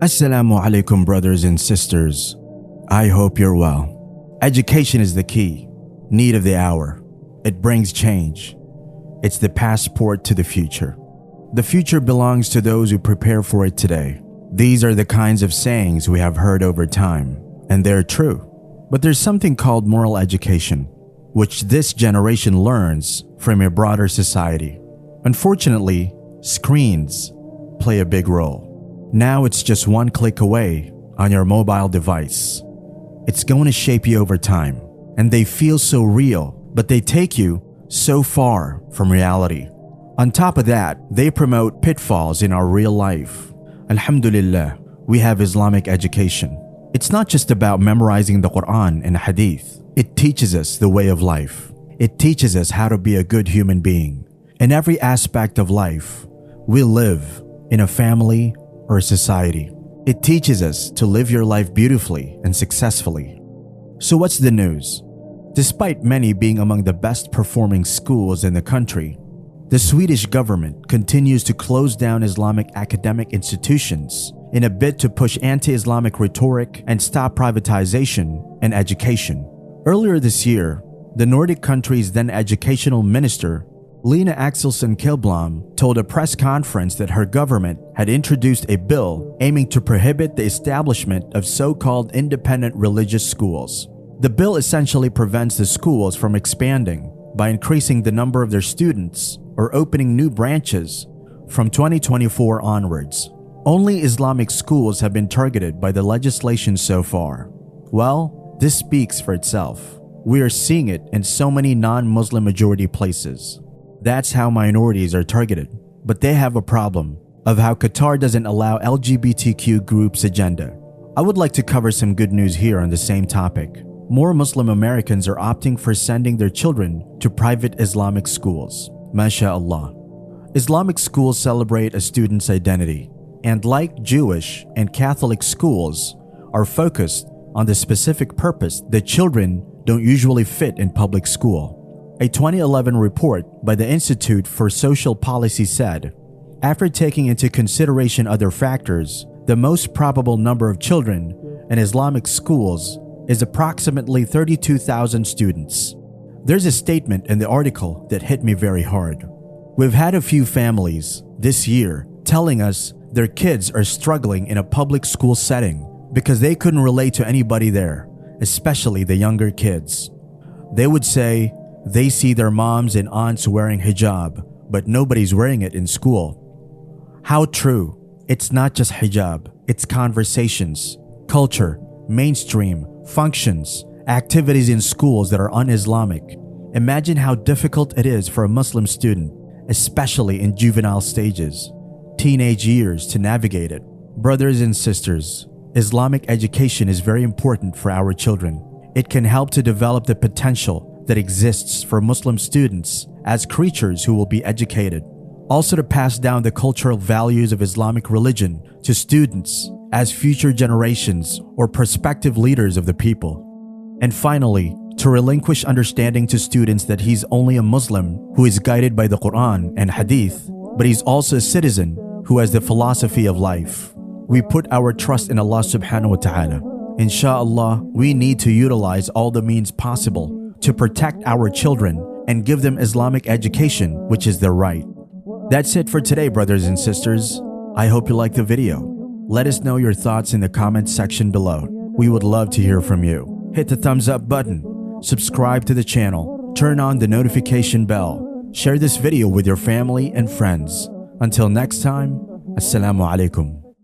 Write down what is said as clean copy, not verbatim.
Assalamu alaikum, brothers and sisters. I hope you're well. Education is the key, need of the hour. It brings change. It's the passport to the future. The future belongs to those who prepare for it today. These are the kinds of sayings we have heard over time, and they're true. But there's something called moral education, which this generation learns from a broader society. Unfortunately, screens play a big role. Now it's just one click away on your mobile device. It's going to shape you over time, and they feel so real, but they take you so far from reality. On top of that, they promote pitfalls in our real life. Alhamdulillah, we have Islamic education. It's not just about memorizing the Quran and Hadith. It teaches us the way of life. It teaches us how to be a good human being. In every aspect of life, we live in a family or a society. It teaches us to live your life beautifully and successfully. So what's the news? Despite many being among the best performing schools in the country, the Swedish government continues to close down Islamic academic institutions in a bid to push anti-Islamic rhetoric and stop privatization and education. Earlier this year, the Nordic country's then educational minister, Lena Axelsson Kihlblom, told a press conference that her government had introduced a bill aiming to prohibit the establishment of so-called independent religious schools. The bill essentially prevents the schools from expanding by increasing the number of their students or opening new branches from 2024 onwards. Only Islamic schools have been targeted by the legislation so far. Well, this speaks for itself. We are seeing it in so many non-Muslim majority places. That's how minorities are targeted. But they have a problem of how Qatar doesn't allow LGBTQ groups' agenda. I would like to cover some good news here on the same topic. More Muslim Americans are opting for sending their children to private Islamic schools. MashaAllah. Islamic schools celebrate a student's identity, and like Jewish and Catholic schools, are focused on the specific purpose that children don't usually fit in public school. A 2011 report by the Institute for Social Policy said, after taking into consideration other factors, the most probable number of children in Islamic schools is approximately 32,000 students. There's a statement in the article that hit me very hard. We've had a few families this year telling us their kids are struggling in a public school setting because they couldn't relate to anybody there, especially the younger kids. They would say they see their moms and aunts wearing hijab, but nobody's wearing it in school. How true. It's not just hijab, it's conversations, culture, mainstream, functions, activities in schools that are un-Islamic. Imagine how difficult it is for a Muslim student, especially in juvenile stages, teenage years, to navigate it. Brothers and sisters, Islamic education is very important for our children. It can help to develop the potential that exists for Muslim students as creatures who will be educated. Also to pass down the cultural values of Islamic religion to students as future generations or prospective leaders of the people. And finally, to relinquish understanding to students that he's only a Muslim who is guided by the Quran and Hadith, but he's also a citizen who has the philosophy of life. We put our trust in Allah subhanahu wa ta'ala. Insha'Allah, we need to utilize all the means possible to protect our children and give them Islamic education, which is their right. That's it for today, brothers and sisters. I hope you liked the video. Let us know your thoughts in the comments section below. We would love to hear from you. Hit the thumbs up button, subscribe to the channel, turn on the notification bell, share this video with your family and friends. Until next time, Assalamu alaikum.